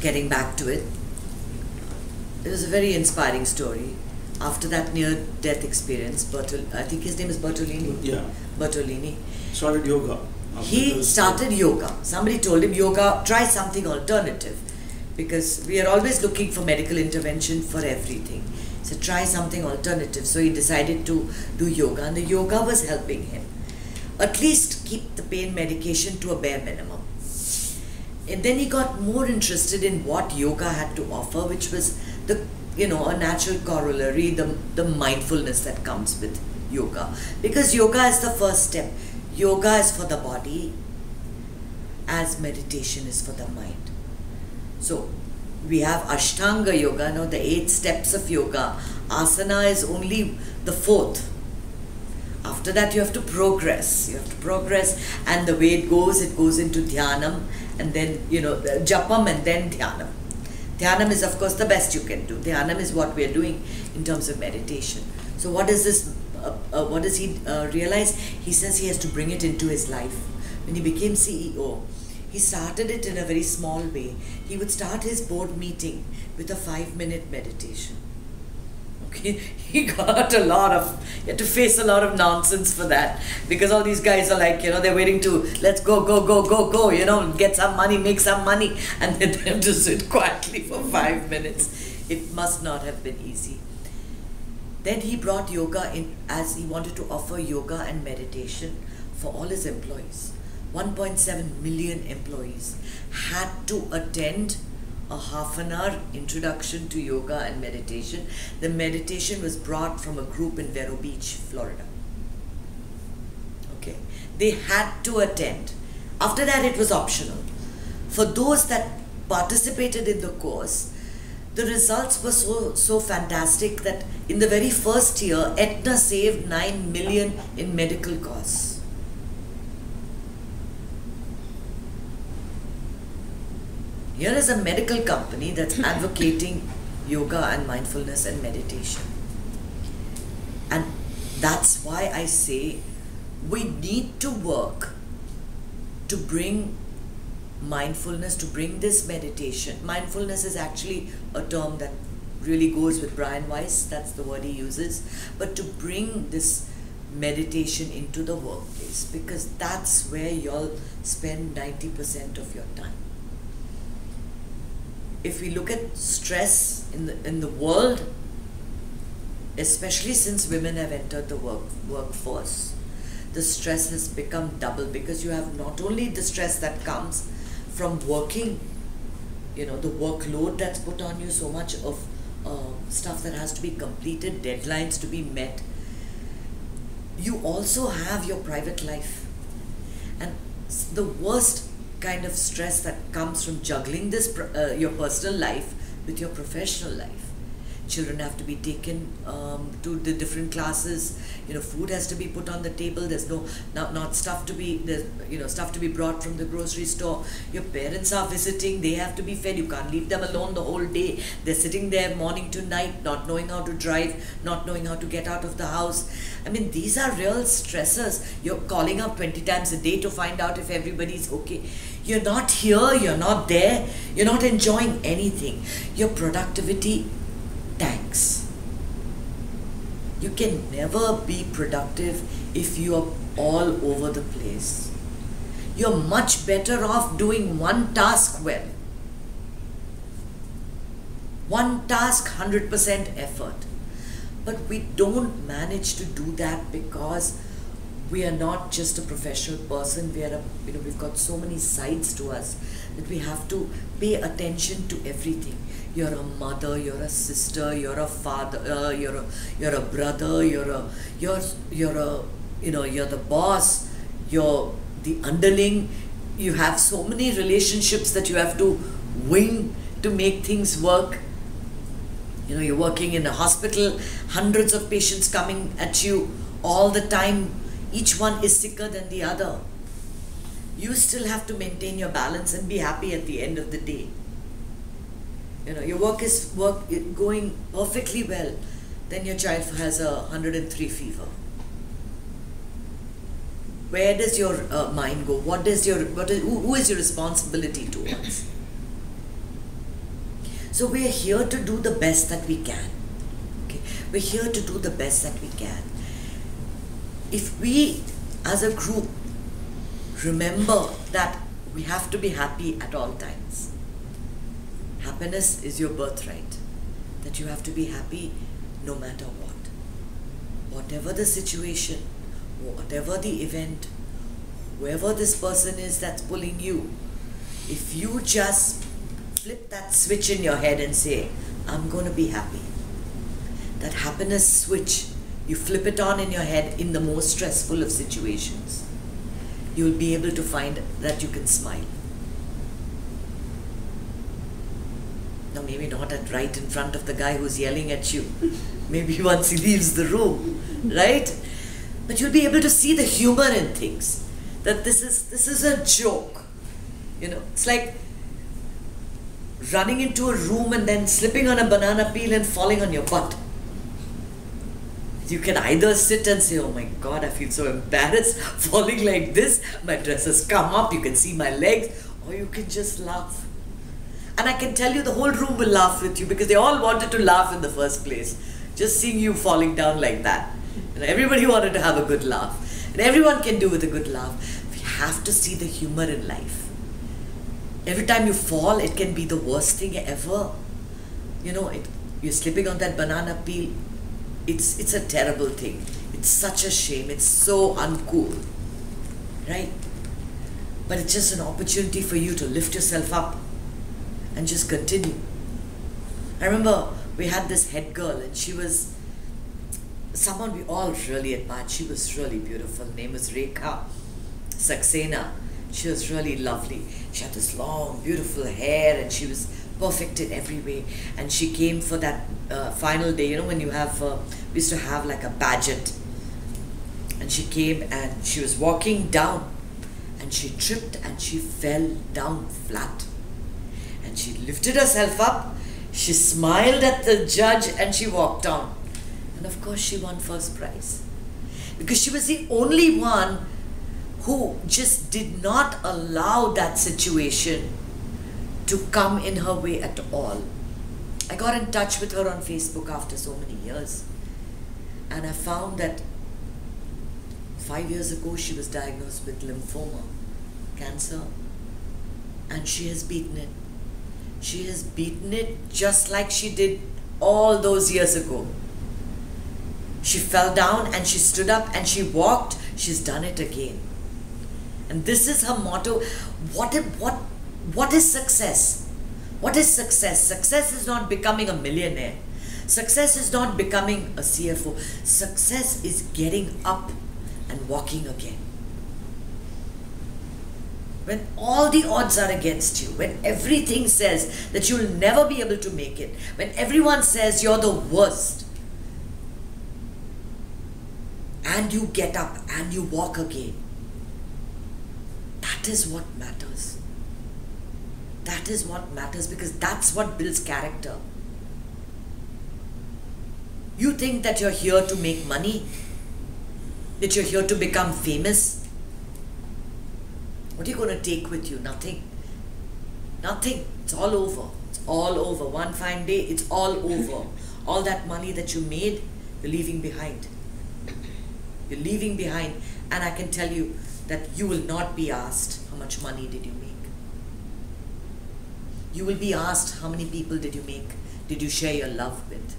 getting back to it, it was a very inspiring story. After that near-death experience, I think his name is Bertolini. Yeah. Bertolini. Started yoga. He started yoga. Somebody told him, yoga, try something alternative. Because we are always looking for medical intervention for everything. So try something alternative. So he decided to do yoga, and the yoga was helping him. At least keep the pain medication to a bare minimum. And then he got more interested in what yoga had to offer, which was a natural corollary, the mindfulness that comes with yoga. Because yoga is the first step. Yoga is for the body, as meditation is for the mind. So we have Ashtanga Yoga, the 8 steps of yoga. Asana is only the 4th. After that you have to progress. And the way it goes into Dhyanam, and then, Japam, and then Dhyanam. Dhyanam is, of course, the best you can do. Dhyanam is what we are doing in terms of meditation. So what is this? What does he realize? He says he has to bring it into his life. When he became CEO, he started it in a very small way. He would start his board meeting with a 5-minute meditation. Okay, he had to face a lot of nonsense for that, because all these guys are like, they're waiting to, let's go, get some money, make some money, and then they have to sit quietly for 5 minutes. It must not have been easy. Then he brought yoga in, as he wanted to offer yoga and meditation for all his employees. 1.7 million employees had to attend a half-an-hour introduction to yoga and meditation. The meditation was brought from a group in Vero Beach, Florida. Okay, they had to attend. After that, it was optional. For those that participated in the course, the results were so fantastic that in the very first year, Aetna saved 9 million in medical costs. Here is a medical company that's advocating yoga and mindfulness and meditation. And that's why I say we need to work to bring mindfulness, to bring this meditation. Mindfulness is actually a term that really goes with Brian Weiss, that's the word he uses, but to bring this meditation into the workplace, because that's where you'll spend 90% of your time. If we look at stress in the world, especially since women have entered the workforce, the stress has become double, because you have not only the stress that comes from working, the workload that's put on you, so much of stuff that has to be completed, deadlines to be met. You also have your private life. And the worst kind of stress that comes from juggling this your personal life with your professional life. Children have to be taken to the different classes. Food has to be put on the table. There's not stuff to be stuff to be brought from the grocery store. Your parents are visiting. They have to be fed. You can't leave them alone the whole day. They're sitting there morning to night, not knowing how to drive, not knowing how to get out of the house. I mean, these are real stressors. You're calling up 20 times a day to find out if everybody's okay. You're not here. You're not there. You're not enjoying anything. Your productivity tanks. You can never be productive if you're all over the place. You're much better off doing one task well. One task, 100% effort. But we don't manage to do that because we are not just a professional person. We've got so many sides to us that we have to pay attention to everything. You're a mother, you're a sister, you're a father, you're a brother, you're the boss, you're the underling. You have so many relationships that you have to wing to make things work. You're working in a hospital, hundreds of patients coming at you all the time. Each one is sicker than the other. You still have to maintain your balance and be happy at the end of the day. Your work is going perfectly well, then your child has a 103 fever. Where does your mind go? Who is your responsibility towards? So we're here to do the best that we can. Okay? We're here to do the best that we can. If we as a group remember that we have to be happy at all times. Happiness is your birthright. That you have to be happy no matter what. Whatever the situation, whatever the event, whoever this person is that's pulling you, if you just flip that switch in your head and say, I'm going to be happy. That happiness switch, you flip it on in your head in the most stressful of situations. You'll be able to find that you can smile. Now maybe not right in front of the guy who's yelling at you. Maybe once he leaves the room, right? But you'll be able to see the humor in things. That this is a joke. You know, it's like running into a room and then slipping on a banana peel and falling on your butt. You can either sit and say, oh my God, I feel so embarrassed falling like this. My dress has come up, you can see my legs. Or you can just laugh. And I can tell you the whole room will laugh with you because they all wanted to laugh in the first place. Just seeing you falling down like that. And everybody wanted to have a good laugh. And everyone can do with a good laugh. We have to see the humor in life. Every time you fall, it can be the worst thing ever. You know, you're slipping on that banana peel. It's a terrible thing. It's such a shame. It's so uncool. Right? But it's just an opportunity for you to lift yourself up and just continue. I remember we had this head girl and she was someone we all really admired. She was really beautiful. Her name was Rekha Saxena. She was really lovely. She had this long, beautiful hair and she was perfect in every way. And she came for that final day, you know, when you have, we used to have like a pageant. And she came and she was walking down and she tripped and she fell down flat. And she lifted herself up, she smiled at the judge and she walked on. And of course she won first prize. Because she was the only one who just did not allow that situation to come in her way at all. I got in touch with her on Facebook after so many years. And I found that 5 years ago she was diagnosed with lymphoma, cancer. And she has beaten it. She has beaten it just like she did all those years ago. She fell down and she stood up and she walked. She's done it again. And this is her motto. What is success? What is success? Success is not becoming a millionaire. Success is not becoming a CFO. Success is getting up and walking again. When all the odds are against you, when everything says that you'll never be able to make it, when everyone says you're the worst, and you get up and you walk again, that is what matters. That is what matters because that's what builds character. You think that you're here to make money, that you're here to become famous. What are you going to take with you? Nothing. Nothing. It's all over. It's all over. One fine day, it's all over. All that money that you made, you're leaving behind. You're leaving behind. And I can tell you that you will not be asked how much money did you make. You will be asked how many people did you make, did you share your love with.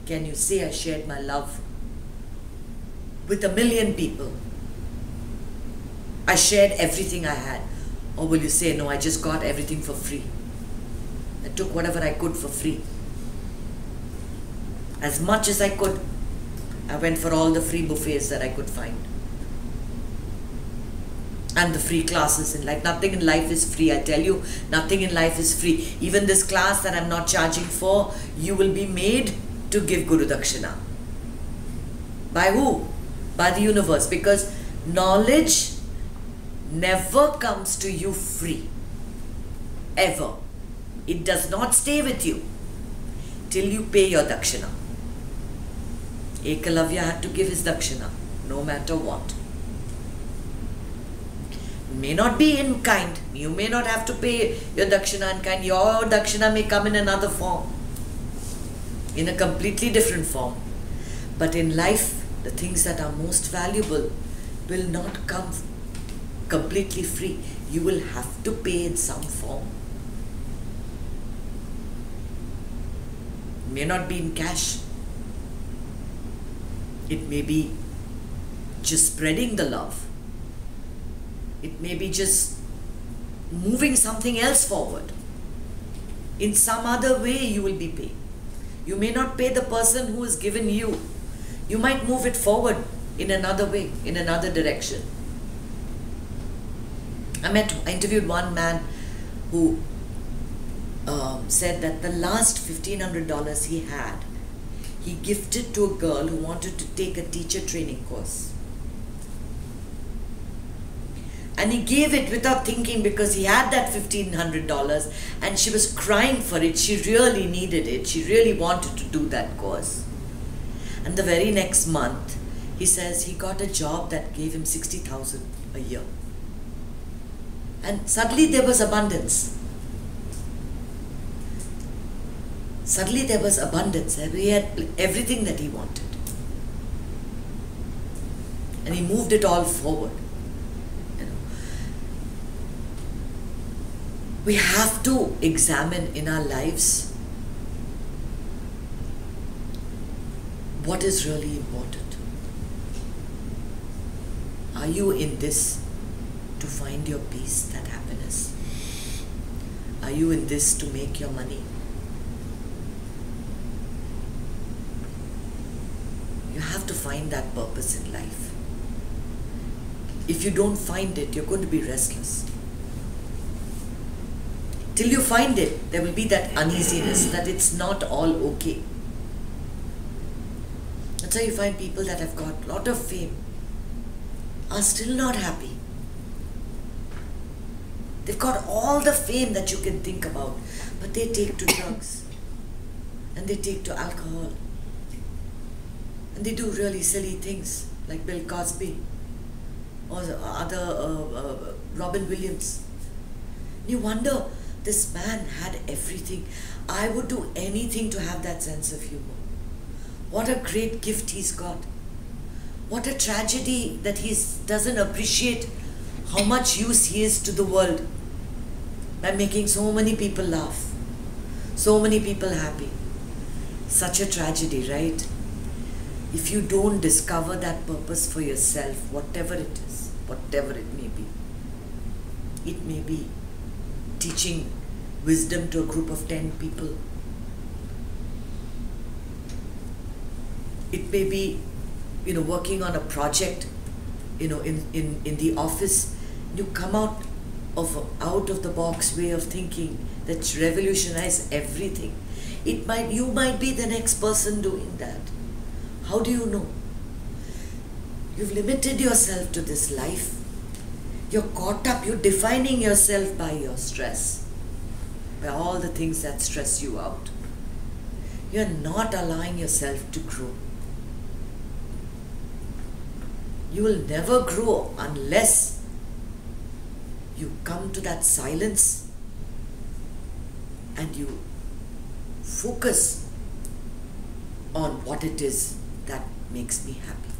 Can you say I shared my love with 1 million people? I shared everything I had. Or will you say, no, I just got everything for free. I took whatever I could for free. As much as I could. I went for all the free buffets that I could find. And the free classes in life. Nothing in life is free, I tell you. Nothing in life is free. Even this class that I'm not charging for, you will be made to give Guru Dakshina. By who? By the universe. Because knowledge never comes to you free. Ever. It does not stay with you till you pay your Dakshina. Ekalavya had to give his Dakshina, no matter what. May not be in kind. You may not have to pay your dakshina in kind. Your dakshina may come in another form, in a completely different form. But in life, the things that are most valuable will not come completely free. You will have to pay in some form. It may not be in cash. It may be just spreading the love. It may be just moving something else forward. In some other way you will be paid. You may not pay the person who has given you. You might move it forward in another way, in another direction. I interviewed one man who said that the last $1,500 he had, he gifted to a girl who wanted to take a teacher training course. And he gave it without thinking, because he had that $1,500 and she was crying for it. She really needed it. She really wanted to do that course. And the very next month, he says he got a job that gave him $60,000 a year. And suddenly there was abundance. Suddenly there was abundance. He had everything that he wanted. And he moved it all forward. We have to examine in our lives what is really important. Are you in this to find your peace, that happiness? Are you in this to make your money? You have to find that purpose in life. If you don't find it, you're going to be restless. Till you find it, there will be that uneasiness that it's not all okay. That's why you find people that have got a lot of fame are still not happy. They've got all the fame that you can think about, but they take to drugs and they take to alcohol and they do really silly things like Bill Cosby or other Robin Williams. You wonder, this man had everything. I would do anything to have that sense of humor. What a great gift he's got. What a tragedy that he doesn't appreciate how much use he is to the world by making so many people laugh, so many people happy. Such a tragedy, right? If you don't discover that purpose for yourself, whatever it is, whatever it may be teaching wisdom to a group of 10 people. It may be, working on a project, in the office. You come out of the box way of thinking that revolutionize everything. You might be the next person doing that. How do you know? You've limited yourself to this life. You're caught up, you're defining yourself by your stress, by all the things that stress you out. You're not allowing yourself to grow. You will never grow unless you come to that silence and you focus on what it is that makes me happy.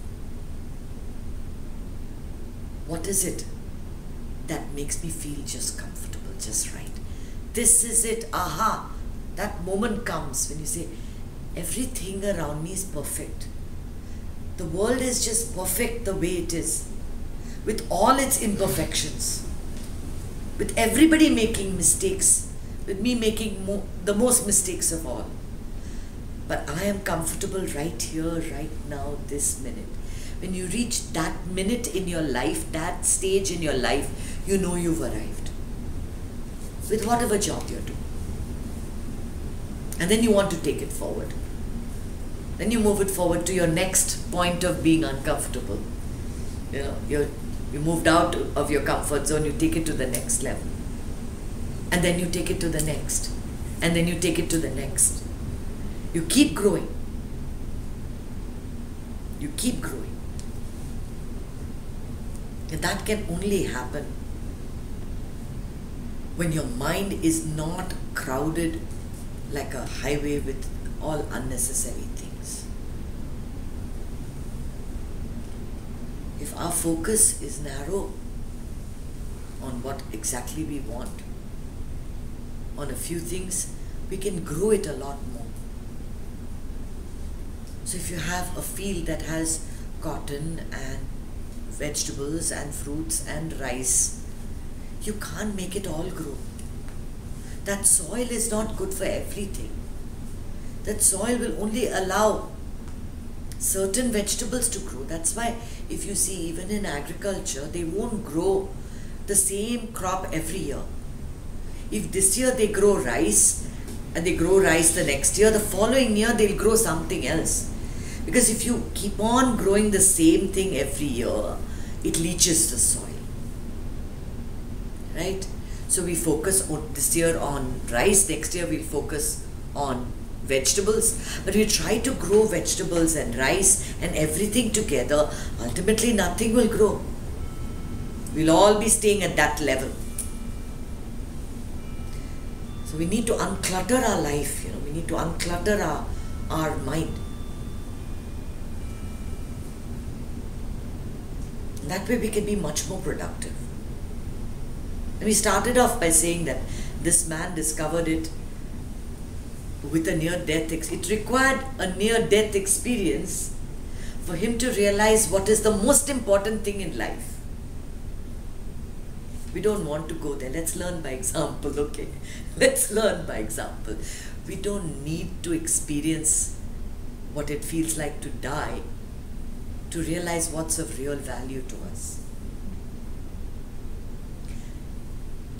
What is it that makes me feel just comfortable, just right? This is it, aha! That moment comes when you say, everything around me is perfect. The world is just perfect the way it is, with all its imperfections, with everybody making mistakes, with me making the most mistakes of all. But I am comfortable right here, right now, this minute. When you reach that minute in your life, that stage in your life, you know you've arrived. With whatever job you're doing. And then you want to take it forward. Then you move it forward to your next point of being uncomfortable. You moved out of your comfort zone, you take it to the next level. And then you take it to the next. And then you take it to the next. You keep growing. You keep growing. And that can only happen when your mind is not crowded like a highway with all unnecessary things. If our focus is narrow on what exactly we want, on a few things, we can grow it a lot more. So if you have a field that has cotton and vegetables and fruits and rice, you can't make it all grow. That soil is not good for everything. That soil will only allow certain vegetables to grow. That's why if you see even in agriculture, they won't grow the same crop every year. If this year they grow rice and they grow rice the next year, the following year they'll grow something else. Because if you keep on growing the same thing every year, it leaches the soil. Right? So we focus on this year on rice, next year we'll focus on vegetables, but we try to grow vegetables and rice and everything together. Ultimately nothing will grow. We'll all be staying at that level. So we need to unclutter our life, we need to unclutter our mind. That way we can be much more productive. And we started off by saying that this man discovered it with a near-death experience. It required a near-death experience for him to realize what is the most important thing in life. We don't want to go there. Let's learn by example, okay? Let's learn by example. We don't need to experience what it feels like to die to realize what's of real value to us.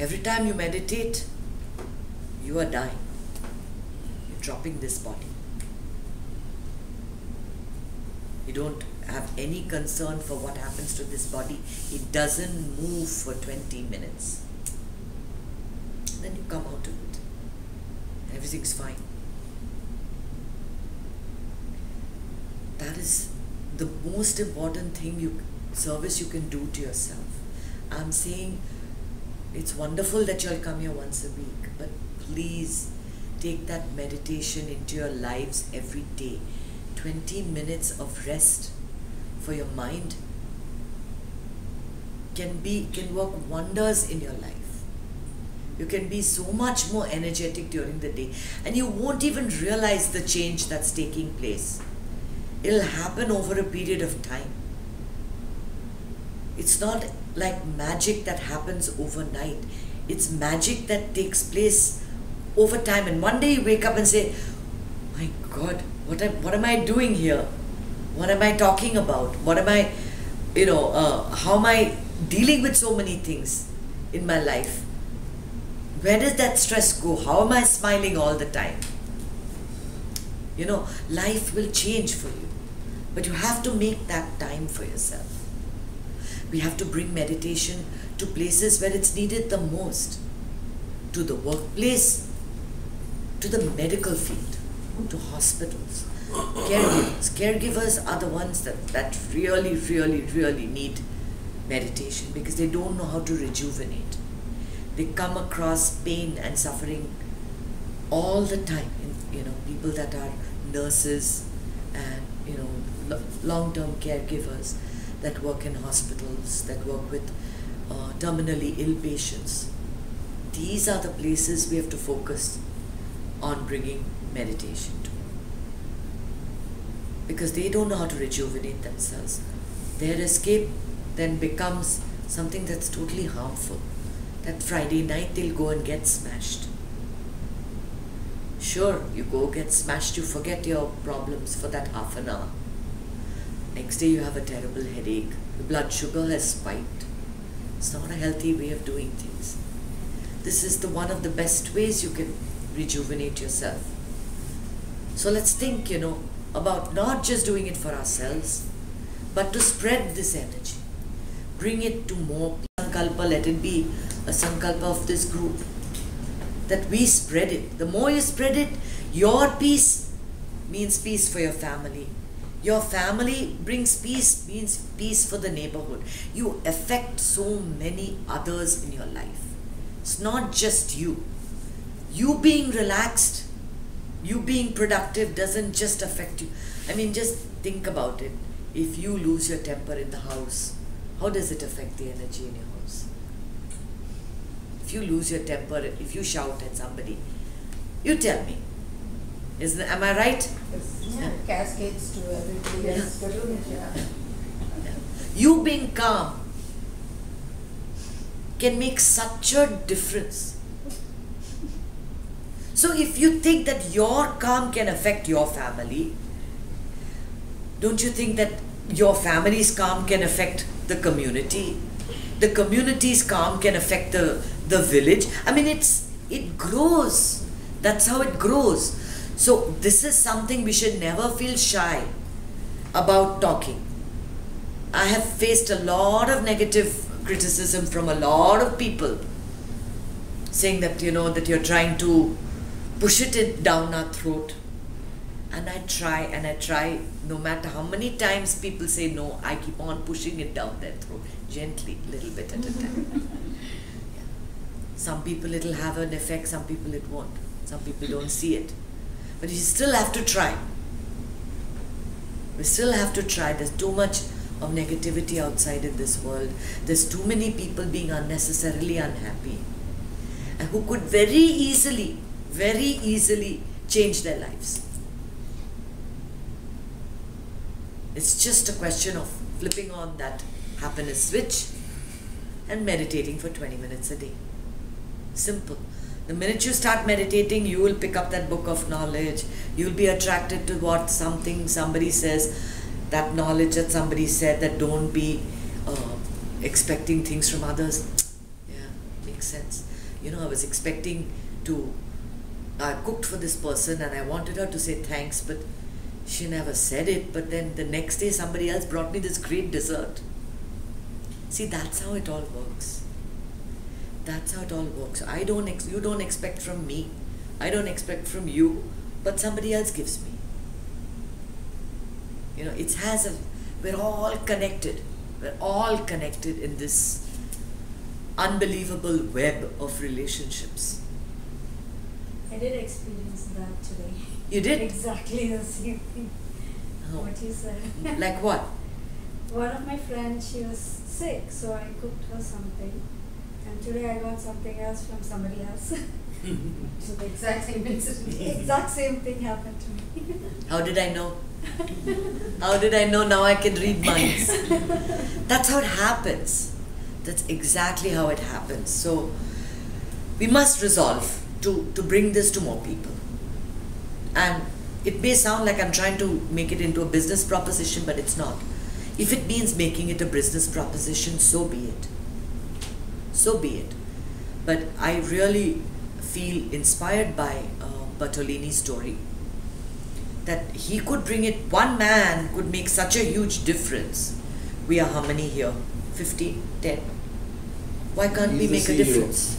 Every time you meditate, you are dying. You're dropping this body. You don't have any concern for what happens to this body. It doesn't move for 20 minutes. Then you come out of it. Everything's fine. That is the most important service you can do to yourself. I'm saying it's wonderful that you'll come here once a week, but please take that meditation into your lives every day. 20 minutes of rest for your mind can work wonders in your life. You can be so much more energetic during the day, and you won't even realize the change that's taking place. It'll happen over a period of time. It's not like magic that happens overnight. It's magic that takes place over time. And one day you wake up and say, my God, what am I doing here? What am I talking about? What am I, how am I dealing with so many things in my life? Where does that stress go? How am I smiling all the time? Life will change for you. But you have to make that time for yourself. We have to bring meditation to places where it's needed the most. To the workplace, to the medical field, to hospitals. Caregivers are the ones that really, really, really need meditation because they don't know how to rejuvenate. They come across pain and suffering all the time. People that are nurses and long-term caregivers that work in hospitals, that work with terminally ill patients. These are the places we have to focus on bringing meditation to. Because they don't know how to rejuvenate themselves. Their escape then becomes something that's totally harmful. That Friday night they'll go and get smashed. Sure, you go get smashed, you forget your problems for that half an hour. Next day you have a terrible headache, your blood sugar has spiked. It's not a healthy way of doing things. This is one of the best ways you can rejuvenate yourself. So let's think, about not just doing it for ourselves, but to spread this energy. Bring it to more sankalpa, let it be a sankalpa of this group. That we spread it. The more you spread it, your peace means peace for your family. Your family brings peace, means peace for the neighborhood. You affect so many others in your life. It's not just you. You being relaxed, you being productive doesn't just affect you. I mean, just think about it. If you lose your temper in the house, how does it affect the energy in your house? If you lose your temper, if you shout at somebody, you tell me. Am I right? Yes. Yeah. Cascades to everybody else. Yeah. You being calm can make such a difference. So if you think that your calm can affect your family, don't you think that your family's calm can affect the community? The community's calm can affect the village. I mean, it grows. That's how it grows. So this is something we should never feel shy about talking. I have faced a lot of negative criticism from a lot of people saying that, that you're trying to push it down our throat. And I try, no matter how many times people say no, I keep on pushing it down their throat, gently, little bit at a time. Yeah. Some people it'll have an effect, some people it won't. Some people don't see it. But you still have to try. We still have to try. There's too much of negativity outside in this world. There's too many people being unnecessarily unhappy and who could very easily change their lives. It's just a question of flipping on that happiness switch and meditating for 20 minutes a day. Simple. The minute you start meditating, you will pick up that book of knowledge. You'll be attracted to what somebody says, that knowledge that somebody said, that don't be expecting things from others. Yeah, makes sense. I was expecting I cooked for this person and I wanted her to say thanks, but she never said it. But then the next day somebody else brought me this great dessert. See, that's how it all works. That's how it all works. You don't expect from me. I don't expect from you, but somebody else gives me. We're all connected. We're all connected in this unbelievable web of relationships. I did experience that today. You did? Exactly the same thing. Oh. What you said. Like what? One of my friends, she was sick, so I cooked her something. And today I got something else from somebody else. So the exact same incident. The exact same thing happened to me. How did I know? How did I know? Now I can read minds. That's how it happens. That's exactly how it happens. So we must resolve to bring this to more people. And it may sound like I'm trying to make it into a business proposition, but it's not. If it means making it a business proposition, so be it. So be it. But I really feel inspired by Bartolini's story, that he could bring it, one man could make such a huge difference. We are how many here? 50, 10? Why can't we make a difference?